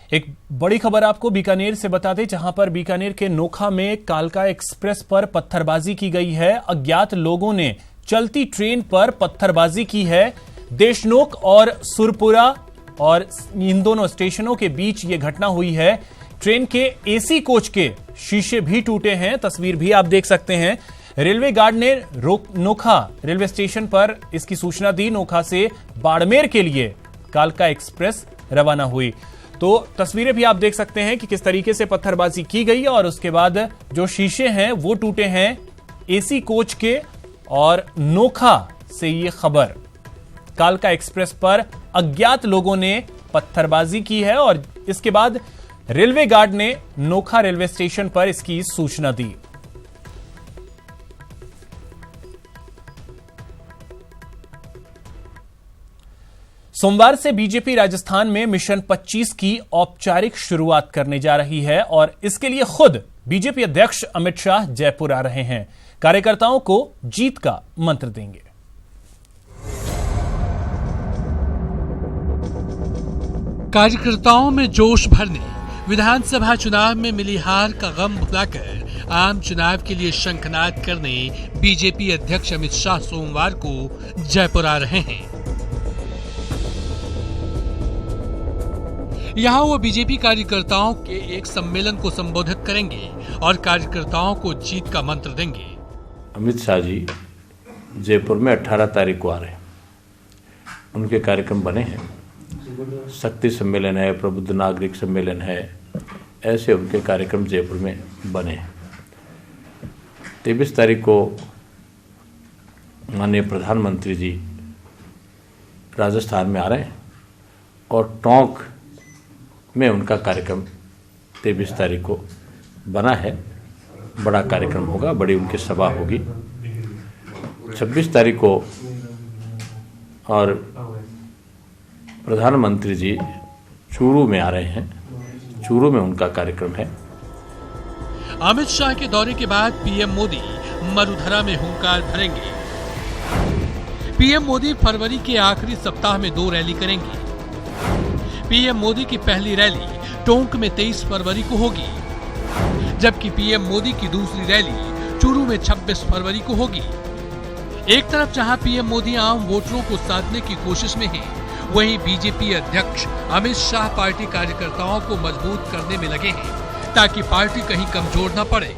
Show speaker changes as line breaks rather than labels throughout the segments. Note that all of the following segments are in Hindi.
एक बड़ी खबर आपको बीकानेर से बता दें, जहां पर बीकानेर के नोखा में कालका एक्सप्रेस पर पत्थरबाजी की गई है। अज्ञात लोगों ने चलती ट्रेन पर पत्थरबाजी की है। देशनोक और सुरपुरा और इन दोनों स्टेशनों के बीच यह घटना हुई है। ट्रेन के एसी कोच के शीशे भी टूटे हैं, तस्वीर भी आप देख सकते हैं। रेलवे गार्ड ने नोखा रेलवे स्टेशन पर इसकी सूचना दी। नोखा से बाड़मेर के लिए कालका एक्सप्रेस रवाना हुई। तो तस्वीरें भी आप देख सकते हैं कि किस तरीके से पत्थरबाजी की गई और उसके बाद जो शीशे हैं वो टूटे हैं एसी कोच के। और नोखा से ये खबर, कालका एक्सप्रेस पर अज्ञात लोगों ने पत्थरबाजी की है और इसके बाद रेलवे गार्ड ने नोखा रेलवे स्टेशन पर इसकी सूचना दी। सोमवार से बीजेपी राजस्थान में मिशन 25 की औपचारिक शुरुआत करने जा रही है और इसके लिए खुद बीजेपी अध्यक्ष अमित शाह जयपुर आ रहे हैं। कार्यकर्ताओं को जीत का मंत्र देंगे।
कार्यकर्ताओं में जोश भरने, विधानसभा चुनाव में मिली हार का गम भुलाकर आम चुनाव के लिए शंखनाद करने बीजेपी अध्यक्ष अमित शाह सोमवार को जयपुर आ रहे हैं। यहाँ वो बीजेपी कार्यकर्ताओं के एक सम्मेलन को संबोधित करेंगे और कार्यकर्ताओं को जीत का मंत्र देंगे।
अमित शाह जी जयपुर में 18 तारीख को आ रहे हैं। उनके कार्यक्रम बने हैं, शक्ति सम्मेलन है, प्रबुद्ध नागरिक सम्मेलन है, ऐसे उनके कार्यक्रम जयपुर में बने हैं। 23 तारीख को माननीय प्रधानमंत्री जी राजस्थान में आ रहे हैं और टोंक में उनका कार्यक्रम 23 तारीख को बना है। बड़ा कार्यक्रम होगा, बड़ी उनकी सभा होगी। 26 तारीख को और प्रधानमंत्री जी चूरू में आ रहे हैं, चूरू में उनका कार्यक्रम है।
अमित शाह के दौरे के बाद पीएम मोदी मरुधरा में हुंकार भरेंगे। पीएम मोदी फरवरी के आखिरी सप्ताह में 2 रैली करेंगे। पीएम मोदी की पहली रैली टोंक में 23 फरवरी को होगी, जबकि पीएम मोदी की दूसरी रैली चूरू में 26 फरवरी को होगी। एक तरफ जहां पीएम मोदी आम वोटरों को साधने की कोशिश में हैं, वहीं बीजेपी अध्यक्ष अमित शाह पार्टी कार्यकर्ताओं को मजबूत करने में लगे हैं ताकि पार्टी कहीं कमजोर न पड़े।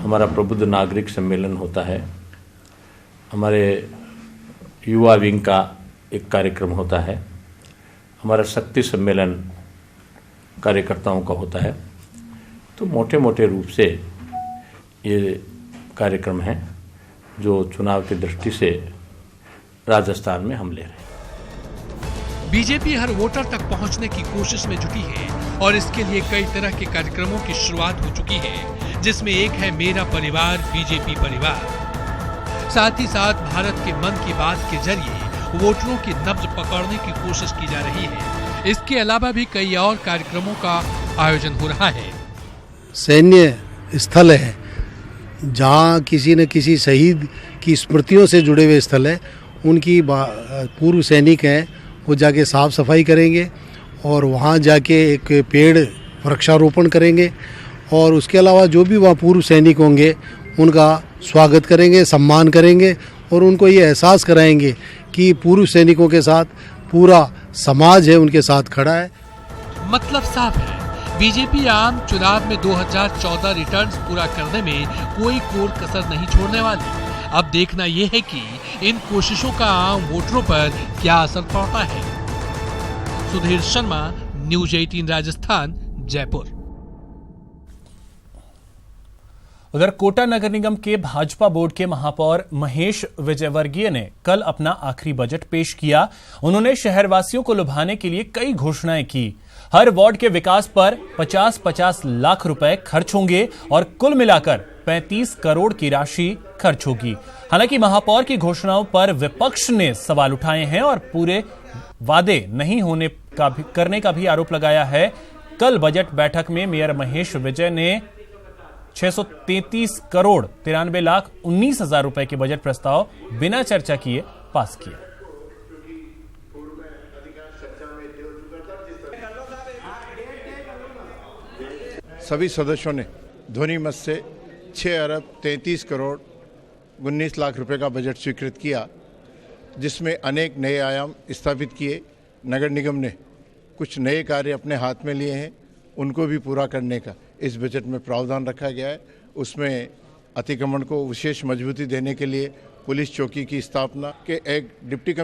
हमारा प्रबुद्ध नागरिक सम्मेलन होता है, हमारे युवा विंग का एक कार्यक्रम होता है, हमारा शक्ति सम्मेलन कार्यकर्ताओं का होता है। तो मोटे मोटे रूप से ये कार्यक्रम हैं जो चुनाव की दृष्टि से राजस्थान में हम ले रहे हैं।
बीजेपी हर वोटर तक पहुंचने की कोशिश में जुटी है और इसके लिए कई तरह के कार्यक्रमों की शुरुआत हो चुकी है, जिसमें एक है मेरा परिवार बीजेपी परिवार। साथ ही साथ भारत के मन की बात के जरिए वोटरों की नब्ज पकड़ने की कोशिश की जा रही है। इसके अलावा भी कई और कार्यक्रमों का आयोजन हो रहा है।
सैन्य स्थल है, जहां किसी न किसी शहीद की स्मृतियों से जुड़े हुए स्थल है, उनकी पूर्व सैनिक हैं, वो जाके साफ सफाई करेंगे और वहां जाके एक पेड़ वृक्षारोपण करेंगे और उसके अलावा जो भी वहाँ पूर्व सैनिक होंगे उनका स्वागत करेंगे, सम्मान करेंगे और उनको ये एहसास कराएंगे कि पूर्व सैनिकों के साथ पूरा समाज है, उनके साथ खड़ा है।
मतलब साफ है, बीजेपी आम चुनाव में 2014 रिटर्न्स पूरा करने में कोई कोर कसर नहीं छोड़ने वाली। अब देखना यह है कि इन कोशिशों का आम वोटरों पर क्या असर पड़ता है। सुधीर शर्मा, न्यूज 18 राजस्थान, जयपुर।
उधर कोटा नगर निगम के भाजपा बोर्ड के महापौर महेश विजयवर्गीय ने कल अपना आखिरी बजट पेश किया। उन्होंने शहरवासियों को लुभाने के लिए कई घोषणाएं की। हर वार्ड के विकास पर 50-50 लाख रुपए खर्च होंगे और कुल मिलाकर 35 करोड़ की राशि खर्च होगी। हालांकि महापौर की घोषणाओं पर विपक्ष ने सवाल उठाए हैं और पूरे वादे नहीं होने का करने का भी आरोप लगाया है। कल बजट बैठक में मेयर महेश विजय ने 633 करोड़ 93 लाख 19 हजार रुपए के बजट प्रस्ताव बिना चर्चा किए पास किया।
सभी सदस्यों ने ध्वनि मत से 6 अरब 33 करोड़ 19 लाख रुपए का बजट स्वीकृत किया, जिसमें अनेक नए आयाम स्थापित किए। नगर निगम ने कुछ नए कार्य अपने हाथ में लिए हैं, उनको भी पूरा करने का इस बजट में प्रावधान रखा गया है। उसमें अतिक्रमण को विशेष मजबूती देने के लिए पुलिस चौकी की स्थापना के एक डिप्टी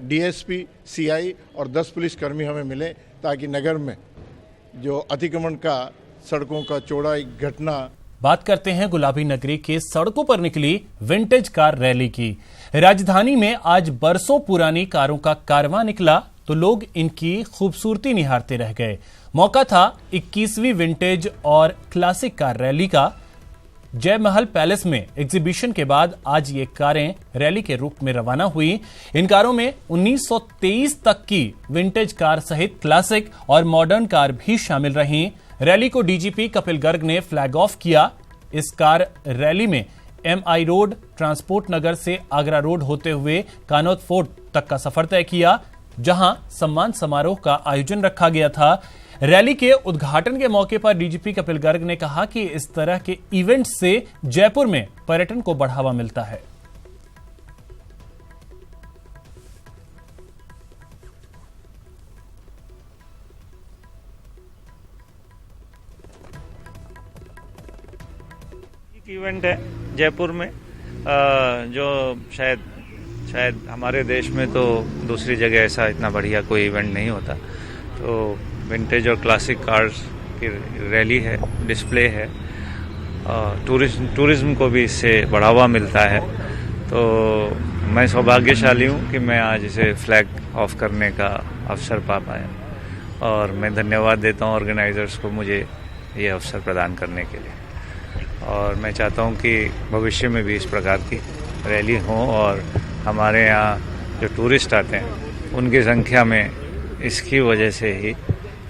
डीएसपी, सीआई और 10 पुलिसकर्मी हमें मिले, ताकि नगर में जो अतिक्रमण का सड़कों का चौड़ा एक घटना।
बात करते हैं गुलाबी नगरी के सड़कों पर निकली विंटेज कार रैली की। राजधानी में आज बरसों पुरानी कारों का कारवां निकला तो लोग इनकी खूबसूरती निहारते रह गए। मौका था 21वीं विंटेज और क्लासिक कार रैली का। जयमहल पैलेस में एग्जीबिशन के बाद आज ये कारें रैली के रूप में रवाना हुई। इन कारों में 1923 तक की विंटेज कार सहित क्लासिक और मॉडर्न कार भी शामिल रहीं। रैली को डीजीपी कपिल गर्ग ने फ्लैग ऑफ किया। इस कार रैली में एमआई रोड, ट्रांसपोर्ट नगर से आगरा रोड होते हुए कानौत फोर्ट तक का सफर तय किया, जहां सम्मान समारोह का आयोजन रखा गया था। रैली के उद्घाटन के मौके पर डीजीपी कपिल गर्ग ने कहा कि इस तरह के इवेंट से जयपुर में पर्यटन को बढ़ावा मिलता है।
एक इवेंट है जयपुर में, जो शायद हमारे देश में तो दूसरी जगह ऐसा इतना बढ़िया कोई इवेंट नहीं होता। तो विंटेज और क्लासिक कार्स की रैली है, डिस्प्ले है, टूरिज्म को भी इससे बढ़ावा मिलता है। तो मैं सौभाग्यशाली हूँ कि मैं आज इसे फ्लैग ऑफ करने का अवसर पा पाया, और मैं धन्यवाद देता हूँ ऑर्गेनाइजर्स को मुझे ये अवसर प्रदान करने के लिए। और मैं चाहता हूँ कि भविष्य में भी इस प्रकार की रैली हो और हमारे यहाँ जो टूरिस्ट आते हैं उनकी संख्या में इसकी वजह से ही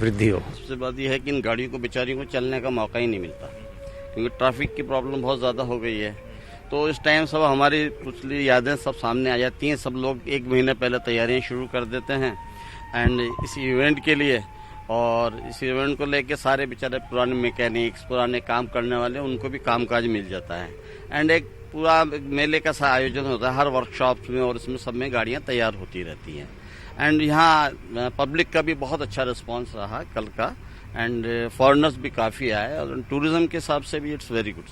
वृद्धि हो।
सबसे बात यह है कि इन गाड़ियों को बेचारियों को चलने का मौका ही नहीं मिलता, क्योंकि ट्रैफिक की प्रॉब्लम बहुत ज़्यादा हो गई है। तो इस टाइम सब हमारी पिछली यादें सब सामने आ जाती हैं। सब लोग 1 महीने पहले तैयारियां शुरू कर देते हैं एंड इस इवेंट के लिए। और इस इवेंट को लेके सारे बेचारे पुराने मैकेनिक्स, पुराने काम करने वाले, उनको भी कामकाज मिल जाता है। एंड एक पूरा मेले का सा आयोजन होता है हर वर्कशॉप में, और इसमें सब में गाड़ियाँ तैयार होती रहती हैं। एंड यहाँ पब्लिक का भी बहुत अच्छा रिस्पांस रहा कल का, एंड फॉरेनर्स भी काफ़ी आए, और टूरिज्म के हिसाब से भी इट्स वेरी गुड।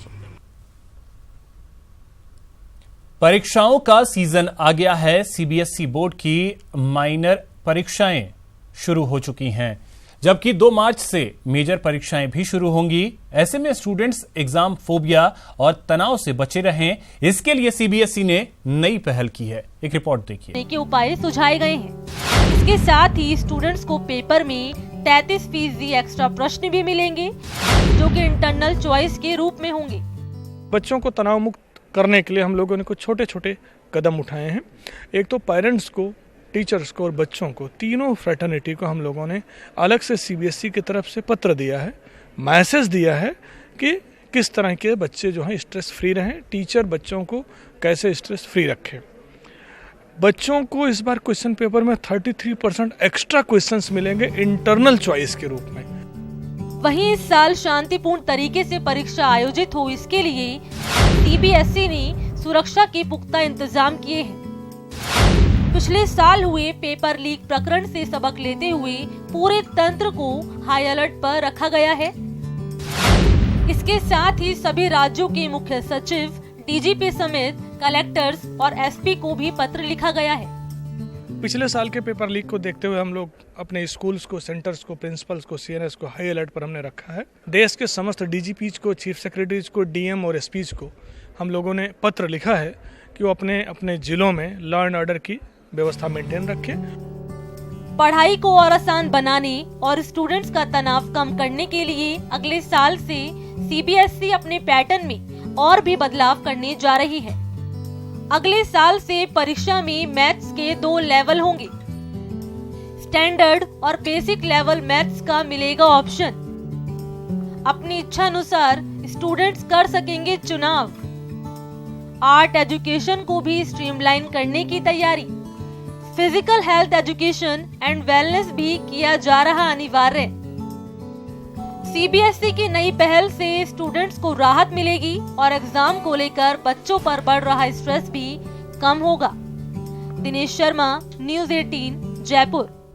परीक्षाओं का सीजन आ गया है। सीबीएसई बोर्ड की माइनर परीक्षाएं शुरू हो चुकी हैं, जबकि 2 मार्च से मेजर परीक्षाएं भी शुरू होंगी। ऐसे में स्टूडेंट्स एग्जाम फोबिया और तनाव से बचे रहें, इसके लिए सीबीएसई ने नई पहल की है। एक रिपोर्ट देखिए।
के उपाय सुझाए गए हैं। इसके साथ ही स्टूडेंट्स को पेपर में 33% एक्स्ट्रा प्रश्न भी मिलेंगे, जो कि इंटरनल चॉइस के रूप में होंगे।
बच्चों को तनाव मुक्त करने के लिए हम लोगों ने कुछ छोटे छोटे कदम उठाए हैं। एक तो पेरेंट्स को, टीचर्स को और बच्चों को, तीनों फ्रेटर्निटी को हम लोगों ने अलग से सीबीएसई की तरफ से पत्र दिया है, मैसेज दिया है कि किस तरह के बच्चे जो हैं स्ट्रेस फ्री रहें, टीचर बच्चों को कैसे स्ट्रेस फ्री रखें। बच्चों को इस बार क्वेश्चन पेपर में 33% एक्स्ट्रा क्वेश्चंस मिलेंगे इंटरनल चॉइस के रूप में।
वहीं इस साल शांतिपूर्ण तरीके से परीक्षा आयोजित हो, इसके लिए सीबीएसई ने सुरक्षा के पुख्ता इंतजाम किए हैं। पिछले साल हुए पेपर लीक प्रकरण से सबक लेते हुए पूरे तंत्र को हाई अलर्ट पर रखा गया है। इसके साथ ही सभी राज्यों के मुख्य सचिव, डीजीपी समेत कलेक्टर्स और एसपी को भी पत्र लिखा गया है।
पिछले साल के पेपर लीक को देखते हुए हम लोग अपने स्कूल्स को, सेंटर्स को, प्रिंसिपल्स को, सीएनएस को हाई अलर्ट पर हमने रखा है। देश के समस्त डीजीपीज को, चीफ सेक्रेटरीज को, डीएम और एसपीज को हम लोगों ने पत्र लिखा है कि वो अपने अपने जिलों में लॉ एंड ऑर्डर की व्यवस्था मेंटेन रखें।
पढ़ाई को और आसान बनाने और स्टूडेंट्स का तनाव कम करने के लिए अगले साल से सीबीएसई अपने पैटर्न में और भी बदलाव करने जा रही है। अगले साल से परीक्षा में मैथ्स के 2 लेवल होंगे। स्टैंडर्ड और बेसिक लेवल मैथ्स का मिलेगा ऑप्शन। अपनी इच्छा अनुसार स्टूडेंट्स कर सकेंगे चुनाव। आर्ट एजुकेशन को भी स्ट्रीमलाइन करने की तैयारी। Physical health education and wellness भी किया जा रहा अनिवार्य। सीबीएसई की नई पहल से स्टूडेंट्स को राहत मिलेगी और एग्जाम को लेकर बच्चों पर बढ़ रहा स्ट्रेस भी कम होगा। दिनेश शर्मा, न्यूज़ 18, जयपुर।